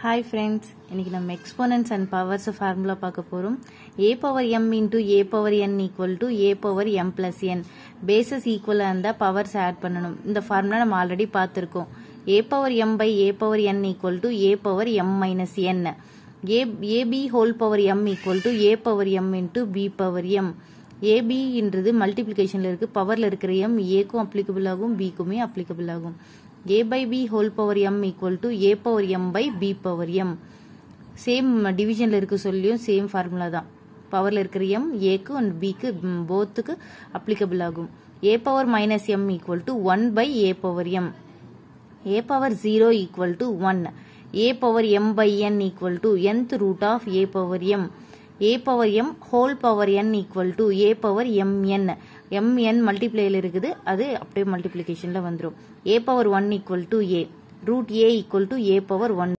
Hi friends, இன்னைக்கு நம்ம exponents and powers formula பார்க்க போறோம். a power m into a power n equal to a power m plus n. Bases equal and powers add பண்ணணும். இந்த formula நம்ம already பார்த்திருக்கோம். a power m by a power n equal to a power m minus n. ab whole power m equal to a power m into b power m. ab இன்றது மல்டிப்ளிகேஷன்ல இருக்கு, பவர்ல இருக்கிற m a க்கும் applicable ஆகும், b க்குமே applicable ஆகும். a by b whole power m equal to a power m by b power m. Same டிவிஷன்ல இருக்கு சொல்லியும் same formula தான். பவர்ல இருக்கிற m a க்கு and b க்கு போத்துக்கு அப்ளிகபிள் ஆகும். a power minus m equal to 1 by a power m. a power 0 equal to 1. a power m by n equal to nth root of a power m. a power m whole power n equal to a power mn. mn மல்டிப்ளைல இருக்குது, அது அப்படியே மல்டிப்ளிகேஷன்ல வந்துரும். a power 1 equal to a. root a equal to a power 1.